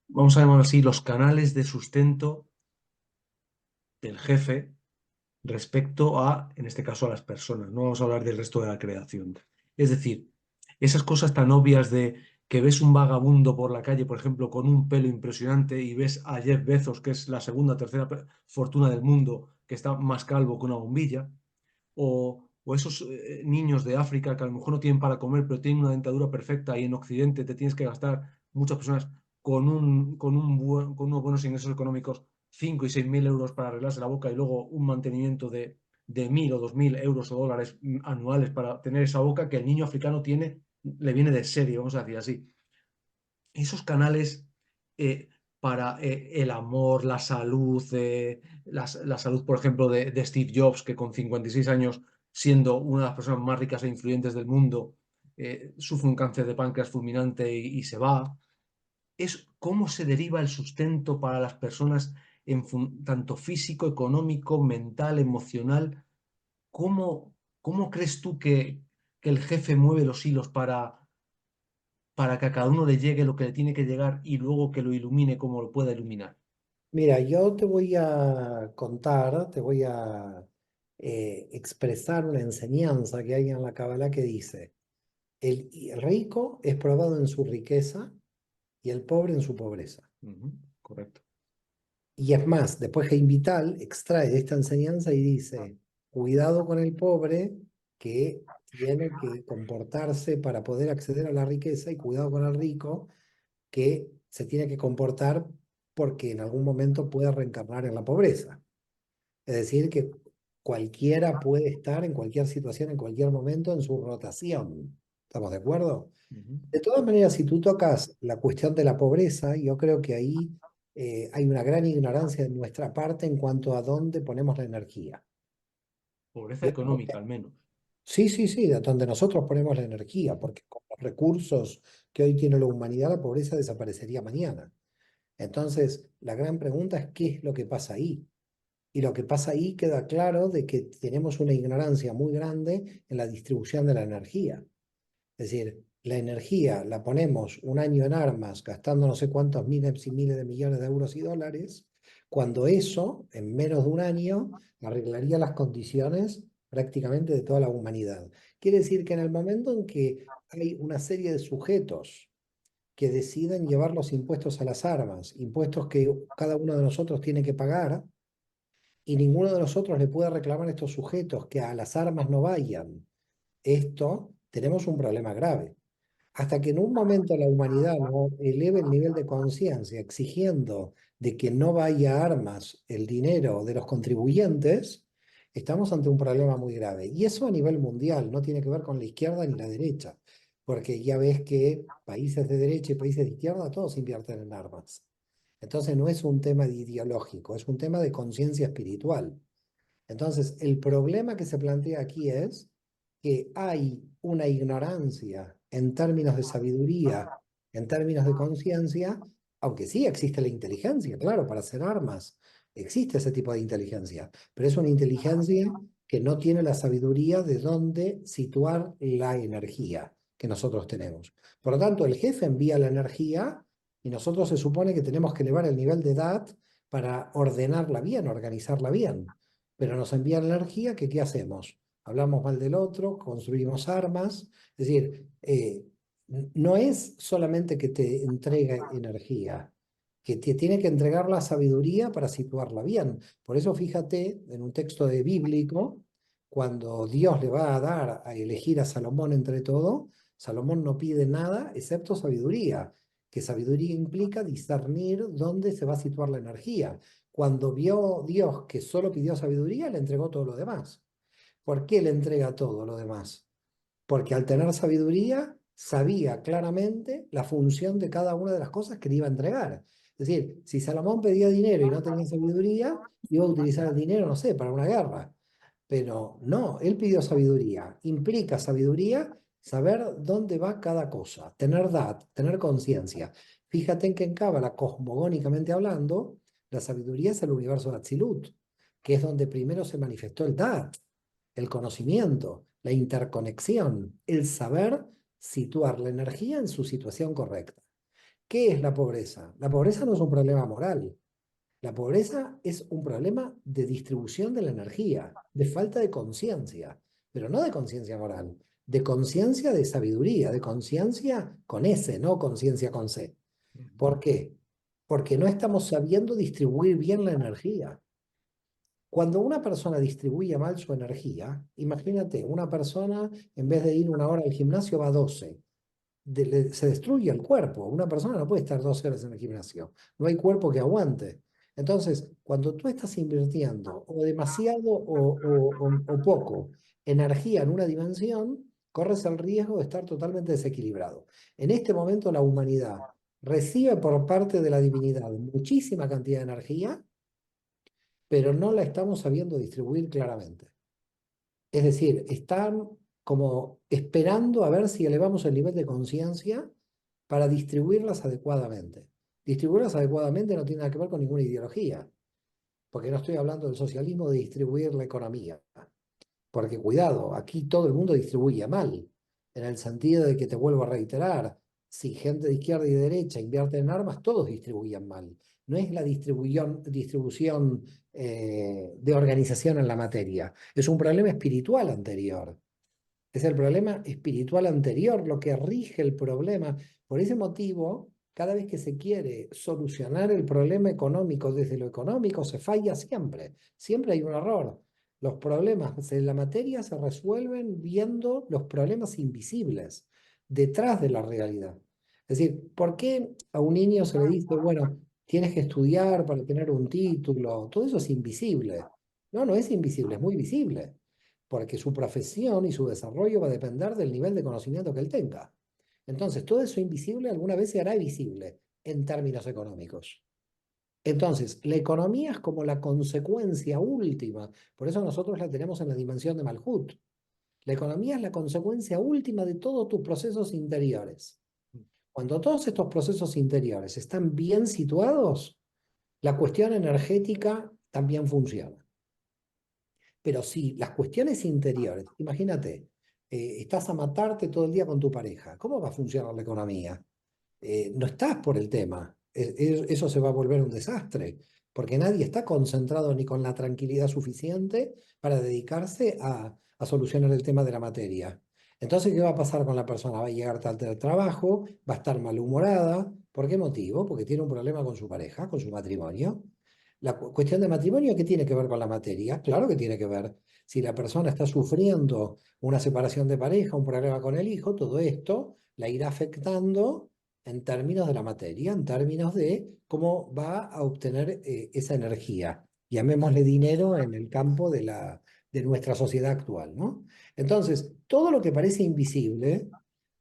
vamos a llamarlo así, los canales de sustento del jefe respecto a, en este caso, a las personas. No vamos a hablar del resto de la creación. Es decir, esas cosas tan obvias de que ves un vagabundo por la calle, por ejemplo, con un pelo impresionante y ves a Jeff Bezos, que es la segunda o tercera fortuna del mundo, que está más calvo que una bombilla, o esos niños de África que a lo mejor no tienen para comer, pero tienen una dentadura perfecta y en Occidente te tienes que gastar muchas personas con unos buenos ingresos económicos 5 y 6 mil euros para arreglarse la boca y luego un mantenimiento de 1.000 o 2.000 euros o dólares anuales para tener esa boca que el niño africano tiene, le viene de serie, vamos a decir así. Esos canales para el amor, la salud, la salud, por ejemplo, de Steve Jobs, que con 56 años, siendo una de las personas más ricas e influyentes del mundo, sufre un cáncer de páncreas fulminante y se va. Es cómo se deriva el sustento para las personas en tanto físico, económico, mental, emocional. ¿Cómo crees tú que el jefe mueve los hilos para que a cada uno le llegue lo que le tiene que llegar y luego que lo ilumine como lo pueda iluminar? Mira, yo te voy a contar, te voy a expresar una enseñanza que hay en la Cábala que dice, el rico es probado en su riqueza y el pobre en su pobreza. Ujú, correcto. Y es más, después Jaime Vital extrae de esta enseñanza y dice, cuidado con el pobre que tiene que comportarse para poder acceder a la riqueza y cuidado con el rico que se tiene que comportar porque en algún momento puede reencarnar en la pobreza. Es decir, que cualquiera puede estar en cualquier situación, en cualquier momento, en su rotación. ¿Estamos de acuerdo? Ujú. De todas maneras, si tú tocas la cuestión de la pobreza, yo creo que ahí hay una gran ignorancia de nuestra parte en cuanto a dónde ponemos la energía. Pobreza económica, al menos. Sí, sí, sí, de donde nosotros ponemos la energía, porque con los recursos que hoy tiene la humanidad, la pobreza desaparecería mañana. Entonces, la gran pregunta es qué es lo que pasa ahí. Y lo que pasa ahí queda claro de que tenemos una ignorancia muy grande en la distribución de la energía. Es decir, la energía la ponemos un año en armas, gastando no sé cuántos miles y miles de millones de euros y dólares, cuando eso, en menos de un año, arreglaría las condiciones prácticamente de toda la humanidad. Quiere decir que en el momento en que hay una serie de sujetos que deciden llevar los impuestos a las armas, impuestos que cada uno de nosotros tiene que pagar, y ninguno de nosotros le puede reclamar a estos sujetos que a las armas no vayan, esto tenemos un problema grave. Hasta que en un momento la humanidad no eleve el nivel de conciencia exigiendo de que no vaya a armas el dinero de los contribuyentes, estamos ante un problema muy grave. Y eso a nivel mundial, no tiene que ver con la izquierda ni la derecha, porque ya ves que países de derecha y países de izquierda todos invierten en armas. Entonces no es un tema ideológico, es un tema de conciencia espiritual. Entonces, el problema que se plantea aquí es que hay una ignorancia en términos de sabiduría, en términos de conciencia, aunque sí existe la inteligencia, claro, para hacer armas, existe ese tipo de inteligencia, pero es una inteligencia que no tiene la sabiduría de dónde situar la energía que nosotros tenemos. Por lo tanto, el jefe envía la energía y nosotros se supone que tenemos que elevar el nivel de edad para ordenarla bien, organizarla bien, pero nos envían energía que ¿qué hacemos? Hablamos mal del otro, construimos armas, es decir, no es solamente que te entregue energía, que te tiene que entregar la sabiduría para situarla bien. Por eso fíjate en un texto de bíblico, cuando Dios le va a dar a elegir a Salomón entre todo, Salomón no pide nada excepto sabiduría, que sabiduría implica discernir dónde se va a situar la energía. Cuando vio Dios que solo pidió sabiduría, le entregó todo lo demás. ¿Por qué le entrega todo lo demás? Porque al tener sabiduría, sabía claramente la función de cada una de las cosas que le iba a entregar. Es decir, si Salomón pedía dinero y no tenía sabiduría, iba a utilizar el dinero, no sé, para una guerra. Pero no, él pidió sabiduría. Implica sabiduría saber dónde va cada cosa, tener dat, tener conciencia. Fíjate en que en Cábala, cosmogónicamente hablando, la sabiduría es el universo de Atzilut, que es donde primero se manifestó el dat, el conocimiento, la interconexión, el saber situar la energía en su situación correcta. ¿Qué es la pobreza? La pobreza no es un problema moral. La pobreza es un problema de distribución de la energía, de falta de conciencia, pero no de conciencia moral, de conciencia de sabiduría, de conciencia con S, no conciencia con C. ¿Por qué? Porque no estamos sabiendo distribuir bien la energía. Cuando una persona distribuye mal su energía, imagínate, una persona en vez de ir 1 hora al gimnasio va a 12. Se destruye el cuerpo. Una persona no puede estar 12 horas en el gimnasio. No hay cuerpo que aguante. Entonces, cuando tú estás invirtiendo o demasiado o poco energía en una dimensión, corres el riesgo de estar totalmente desequilibrado. En este momento la humanidad recibe por parte de la divinidad muchísima cantidad de energía, pero no la estamos sabiendo distribuir claramente. Es decir, están como esperando a ver si elevamos el nivel de conciencia para distribuirlas adecuadamente. Distribuirlas adecuadamente no tiene nada que ver con ninguna ideología, porque no estoy hablando del socialismo de distribuir la economía. Porque cuidado, aquí todo el mundo distribuye mal, en el sentido de que te vuelvo a reiterar, si gente de izquierda y de derecha invierte en armas, todos distribuyen mal. No es la distribución de organización en la materia, es un problema espiritual anterior. Es el problema espiritual anterior lo que rige el problema. Por ese motivo, cada vez que se quiere solucionar el problema económico desde lo económico, se falla siempre. Siempre hay un error. Los problemas de la materia se resuelven viendo los problemas invisibles detrás de la realidad. Es decir, ¿por qué a un niño se le dice, bueno, tienes que estudiar para tener un título? Todo eso es invisible. No, no es invisible, es muy visible, porque su profesión y su desarrollo va a depender del nivel de conocimiento que él tenga. Entonces, todo eso invisible alguna vez se hará visible en términos económicos. Entonces, la economía es como la consecuencia última, por eso nosotros la tenemos en la dimensión de Malhut. La economía es la consecuencia última de todos tus procesos interiores. Cuando todos estos procesos interiores están bien situados, la cuestión energética también funciona. Pero si las cuestiones interiores, imagínate, estás a matarte todo el día con tu pareja, ¿cómo va a funcionar la economía? No estás por el tema. Eso se va a volver un desastre, porque nadie está concentrado ni con la tranquilidad suficiente para dedicarse a solucionar el tema de la materia. Entonces, ¿qué va a pasar con la persona? Va a llegar tarde al trabajo, va a estar malhumorada. ¿Por qué motivo? Porque tiene un problema con su pareja, con su matrimonio. La cuestión de matrimonio, ¿qué tiene que ver con la materia? Claro que tiene que ver. Si la persona está sufriendo una separación de pareja, un problema con el hijo, todo esto la irá afectando en términos de la materia, en términos de cómo va a obtener esa energía. Llamémosle dinero en el campo de nuestra sociedad actual, ¿no? Entonces, todo lo que parece invisible,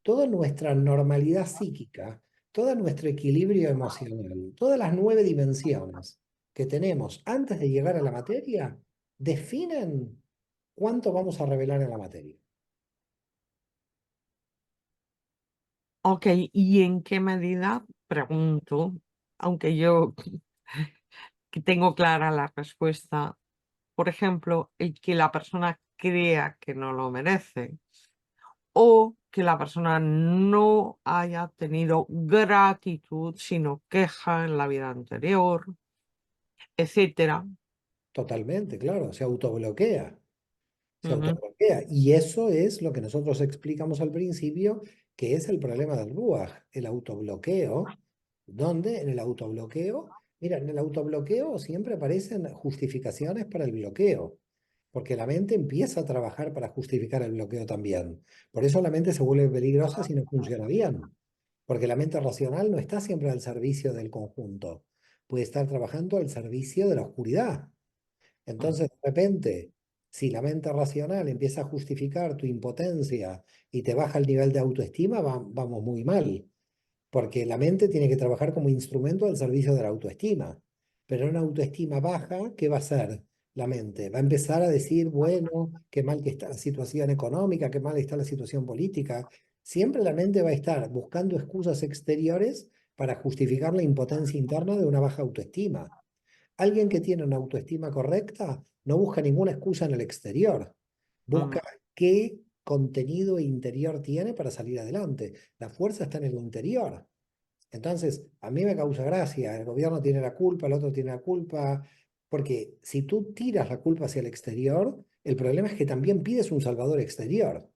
toda nuestra normalidad psíquica, todo nuestro equilibrio emocional, todas las 9 dimensiones que tenemos antes de llegar a la materia, definen cuánto vamos a revelar en la materia. Ok, ¿y en qué medida? Pregunto, aunque yo que tengo clara la respuesta. Por ejemplo, el que la persona crea que no lo merece o que la persona no haya tenido gratitud, sino queja en la vida anterior, etcétera. Totalmente, claro, se autobloquea. Se Ujú, autobloquea. Y eso es lo que nosotros explicamos al principio, que es el problema del Ruach, el autobloqueo, donde en el autobloqueo, mira, en el autobloqueo siempre aparecen justificaciones para el bloqueo, porque la mente empieza a trabajar para justificar el bloqueo también. Por eso la mente se vuelve peligrosa si no funciona bien, porque la mente racional no está siempre al servicio del conjunto, puede estar trabajando al servicio de la oscuridad. ujú. Entonces, de repente, si la mente racional empieza a justificar tu impotencia y te baja el nivel de autoestima, vamos muy mal, porque la mente tiene que trabajar como instrumento al servicio de la autoestima. Pero una autoestima baja, ¿qué va a hacer la mente? Va a empezar a decir, bueno, qué mal que está la situación económica, qué mal está la situación política. Siempre la mente va a estar buscando excusas exteriores para justificar la impotencia interna de una baja autoestima. Alguien que tiene una autoestima correcta no busca ninguna excusa en el exterior, Ujú. busca qué contenido interior tiene para salir adelante. La fuerza está en el interior. Entonces, a mí me causa gracia, el gobierno tiene la culpa, el otro tiene la culpa, porque si tú tiras la culpa hacia el exterior, el problema es que también pides un salvador exterior.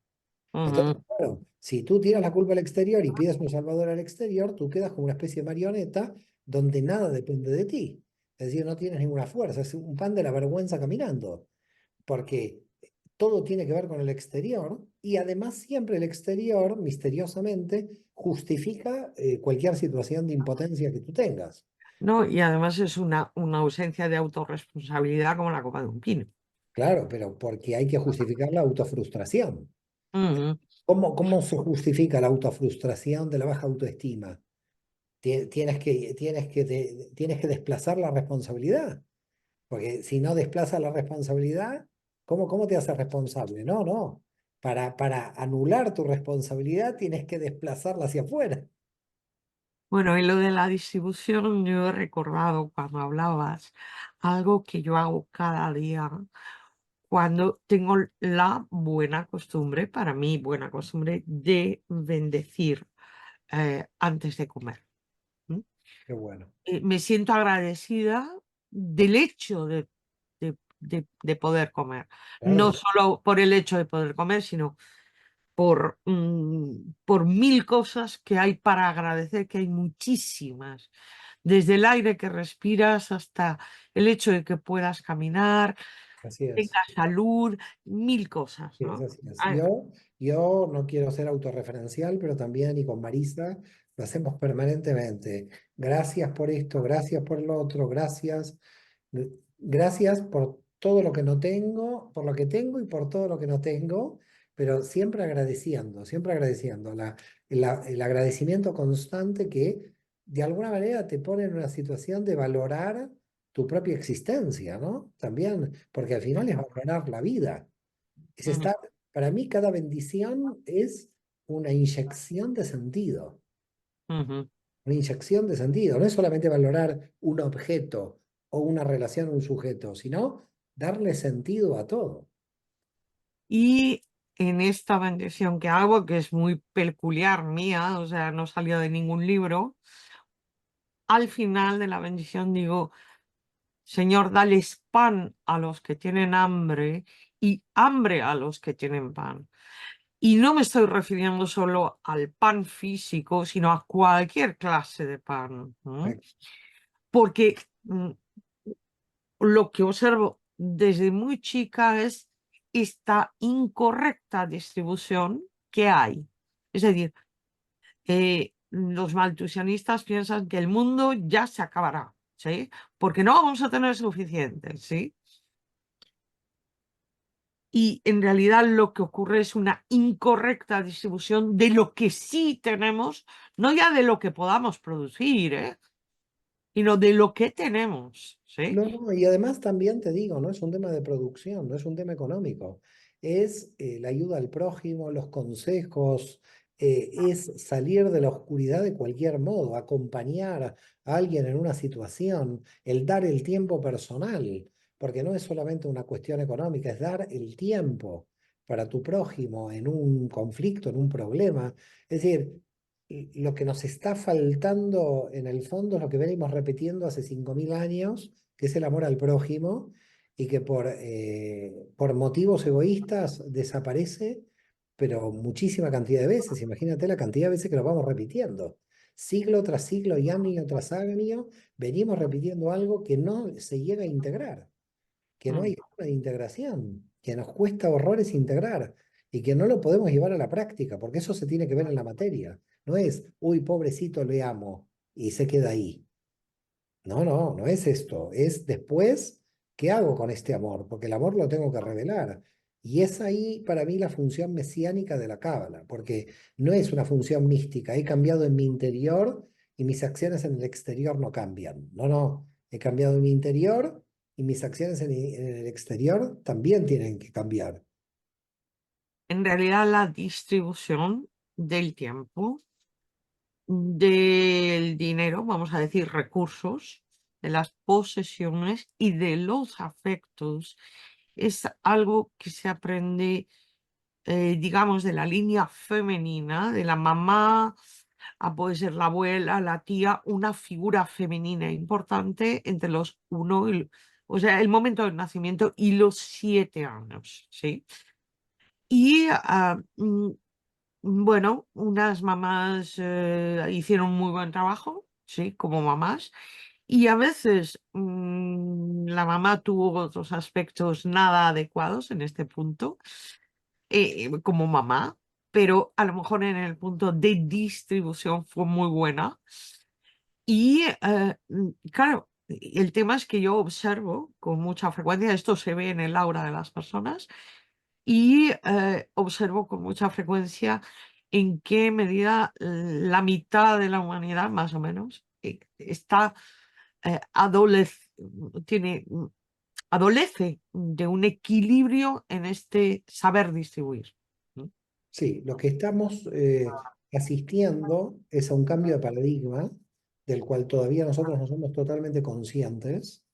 Entonces, Ujú. claro, si tú tiras la culpa al exterior y pides un salvador al exterior, tú quedas como una especie de marioneta donde nada depende de ti. Es decir, no tienes ninguna fuerza, es un pan de la vergüenza caminando, porque todo tiene que ver con el exterior y además siempre el exterior, misteriosamente, justifica cualquier situación de impotencia que tú tengas. No, y además es una ausencia de autorresponsabilidad como la copa de un pino. Claro, pero porque hay que justificar la autofrustración. Ujú, ¿Cómo se justifica la autofrustración de la baja autoestima? Tienes que desplazar la responsabilidad, porque si no desplazas la responsabilidad, ¿cómo te haces responsable? No, no. Para anular tu responsabilidad tienes que desplazarla hacia afuera. Bueno, y lo de la distribución, yo he recordado cuando hablabas algo que yo hago cada día cuando tengo la buena costumbre, para mí buena costumbre, de bendecir antes de comer. ¿M? Qué bueno. Me siento agradecida del hecho de poder comer. Claro No que solo por el hecho de poder comer, sino por mil cosas que hay para agradecer, que hay muchísimas, desde el aire que respiras hasta el hecho de que puedas caminar, así es. tengas salud, mil cosas, Sí, es ¿no? así es. Ah, Yo no quiero ser autorreferencial, pero también y con Marisa lo hacemos permanentemente. Gracias por esto, gracias por lo otro, gracias. Gracias por todo lo que no tengo, por lo que tengo y por todo lo que no tengo, pero siempre agradeciendo. El agradecimiento constante que de alguna manera te pone en una situación de valorar tu propia existencia, ¿no? También, porque al final es valorar la vida. Es ujú, estar, para mí cada bendición es una inyección de sentido, ujú. una inyección de sentido. No es solamente valorar un objeto o una relación a un sujeto, sino darle sentido a todo. Y en esta bendición que hago, que es muy peculiar mía, o sea, no salió de ningún libro, al final de la bendición digo, Señor, dales pan a los que tienen hambre y hambre a los que tienen pan. Y no me estoy refiriendo solo al pan físico, sino a cualquier clase de pan. ¿M? Correcto. Porque lo que observo desde muy chica es esta incorrecta distribución que hay. Es decir, los maltusianistas piensan que el mundo ya se acabará, ¿sí? Porque no vamos a tener suficiente, ¿sí? y en realidad lo que ocurre es una incorrecta distribución de lo que sí tenemos, no ya de lo que podamos producir, sino de lo que tenemos, ¿sí? No, no, y además también te digo, no es un tema de producción, no es un tema económico, es la ayuda al prójimo, los consejos, es salir de la oscuridad de cualquier modo, acompañar a alguien en una situación, el dar el tiempo personal, porque no es solamente una cuestión económica, es dar el tiempo para tu prójimo en un conflicto, en un problema. Es decir, lo que nos está faltando en el fondo es lo que venimos repitiendo hace 5.000 años, que es el amor al prójimo, y que por motivos egoístas desaparece, pero muchísima cantidad de veces. Imagínate la cantidad de veces que lo vamos repitiendo. Siglo tras siglo y año tras año, venimos repitiendo algo que no se llega a integrar, que no Mm. hay forma de integración, que nos cuesta horrores integrar y que no lo podemos llevar a la práctica, porque eso se tiene que ver en la materia. No es, uy, pobrecito, le amo y se queda ahí. No, no, no es esto. Es después, ¿qué hago con este amor? Porque el amor lo tengo que revelar. Y es ahí para mí la función mesiánica de la cábala, porque no es una función mística. He cambiado en mi interior y mis acciones en el exterior no cambian. No, no. He cambiado en mi interior y mis acciones en el exterior también tienen que cambiar. En realidad la distribución del tiempo, del dinero, vamos a decir recursos, de las posesiones y de los afectos es algo que se aprende, digamos, de la línea femenina, de la mamá, puede ser la abuela, la tía, una figura femenina importante entre los o sea, el momento del nacimiento y los 7 años, ¿sí? Y bueno, unas mamás hicieron muy buen trabajo, sí, como mamás, y a veces la mamá tuvo otros aspectos nada adecuados en este punto, como mamá, pero a lo mejor en el punto de distribución fue muy buena. Y claro, el tema es que yo observo con mucha frecuencia, esto se ve en el aura de las personas, y observo con mucha frecuencia en qué medida la mitad de la humanidad, más o menos, está tiene, adolece de un equilibrio en este saber distribuir. ¿No? Sí, lo que estamos asistiendo es a un cambio de paradigma del cual todavía nosotros no somos totalmente conscientes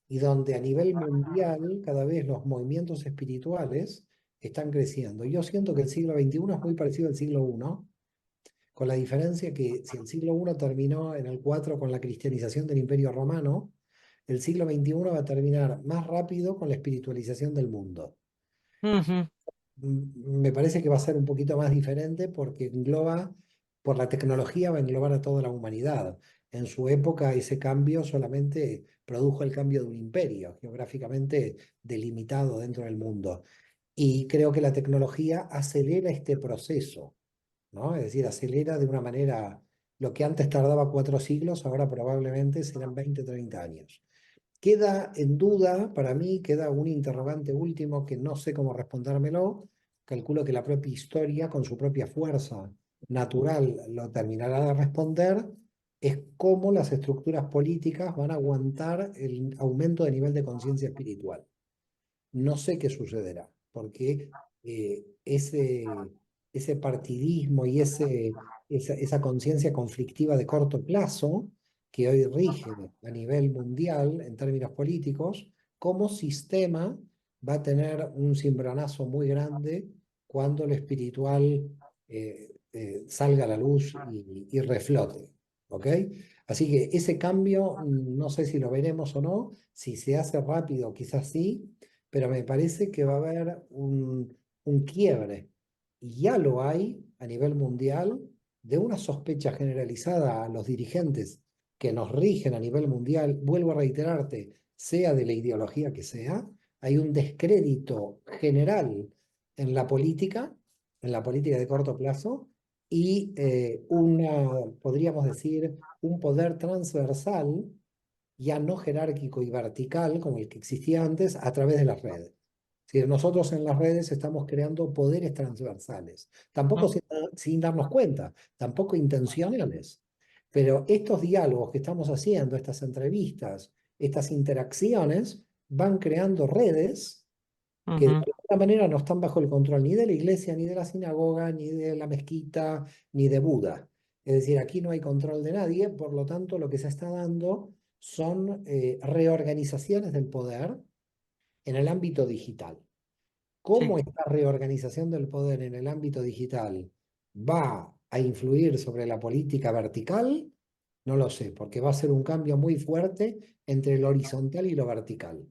y donde a nivel mundial cada vez los movimientos espirituales están creciendo. Yo siento que el siglo XXI es muy parecido al siglo I, con la diferencia que si el siglo I terminó en el 4 con la cristianización del Imperio Romano, el siglo XXI va a terminar más rápido con la espiritualización del mundo. Ujú. Me parece que va a ser un poquito más diferente porque engloba, por la tecnología, va a englobar a toda la humanidad. En su época ese cambio solamente produjo el cambio de un imperio geográficamente delimitado dentro del mundo. Y creo que la tecnología acelera este proceso, ¿no? Es decir, acelera de una manera, lo que antes tardaba 4 siglos, ahora probablemente serán 20, 30 años. Queda en duda, para mí, queda un interrogante último que no sé cómo respondérmelo. Calculo que la propia historia, con su propia fuerza natural, lo terminará de responder. Es cómo las estructuras políticas van a aguantar el aumento de nivel de conciencia espiritual. No sé qué sucederá, porque ese partidismo y esa conciencia conflictiva de corto plazo que hoy rige a nivel mundial en términos políticos, como sistema va a tener un cimbronazo muy grande cuando lo espiritual salga a la luz y reflote. ¿Ok? Así que ese cambio, no sé si lo veremos o no, si se hace rápido, quizás sí, pero me parece que va a haber un quiebre, y ya lo hay a nivel mundial, de una sospecha generalizada a los dirigentes que nos rigen a nivel mundial, vuelvo a reiterarte, sea de la ideología que sea, hay un descrédito general en en la política de corto plazo, y podríamos decir, un poder transversal ya no jerárquico y vertical como el que existía antes a través de las redes. decir, nosotros en las redes estamos creando poderes transversales, tampoco Mm, sin darnos cuenta, tampoco intencionales. Pero estos diálogos que estamos haciendo, estas entrevistas, estas interacciones, van creando redes que de ujú. alguna manera no están bajo el control ni de la iglesia, ni de la sinagoga, ni de la mezquita, ni de Buda. Es decir, aquí no hay control de nadie, por lo tanto lo que se está dando son reorganizaciones del poder en el ámbito digital. ¿Cómo Sí. esta reorganización del poder en el ámbito digital va a influir sobre la política vertical? No lo sé, porque va a ser un cambio muy fuerte entre lo horizontal y lo vertical.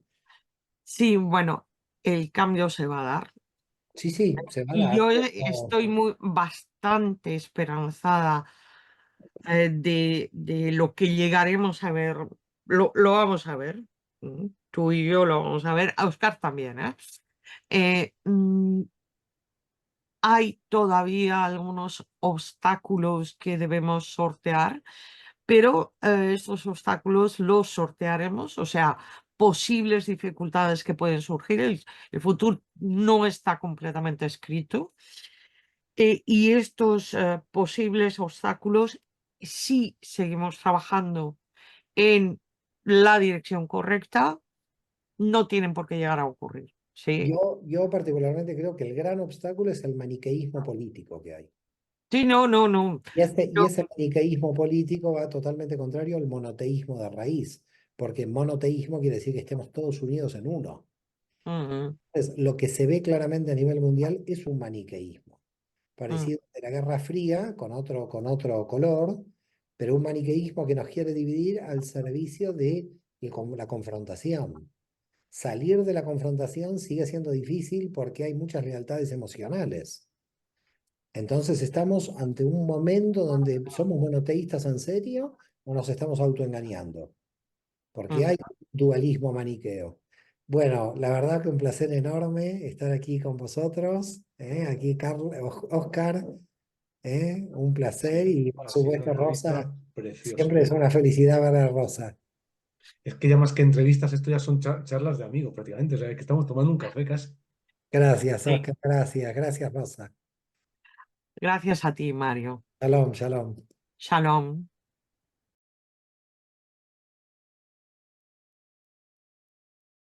Sí, bueno, el cambio se va a dar. Sí, sí, se va a Y dar. yo Pero estoy bastante esperanzada de lo que llegaremos a ver. Lo vamos a ver. Tú y yo lo vamos a ver. A Oscar también, ¿eh? Eh, mm, Hay todavía algunos obstáculos que debemos sortear, pero estos obstáculos los sortearemos, o sea, posibles dificultades que pueden surgir. El futuro no está completamente escrito. Y estos posibles obstáculos, si seguimos trabajando en la dirección correcta, no tienen por qué llegar a ocurrir. Sí, yo particularmente creo que el gran obstáculo es el maniqueísmo político que hay. sí, no, no, no. Y Yo- ese maniqueísmo político va totalmente contrario al monoteísmo de raíz, porque monoteísmo quiere decir que estemos todos unidos en uno. Ujú, Entonces, lo que se ve claramente a nivel mundial es un maniqueísmo, ujú, parecido a la Guerra Fría, con otro color, pero un maniqueísmo que nos quiere dividir al servicio de la confrontación. Salir de la confrontación sigue siendo difícil porque hay muchas lealtades emocionales. Entonces estamos ante un momento donde somos monoteístas en serio o nos estamos autoengañando, porque ujú. hay dualismo maniqueo. Bueno, la verdad que un placer enorme estar aquí con vosotros, aquí Oscar, un placer Sí, y por ha sido una supuesto entrevista Rosa, preciosa. siempre es una felicidad ver a Rosa. Es que ya más que entrevistas, esto ya son charlas de amigos prácticamente. O sea, que estamos tomando un café casi. Gracias, Sí. Oscar, gracias Rosa. Gracias a ti, Mario. Shalom, shalom. Shalom.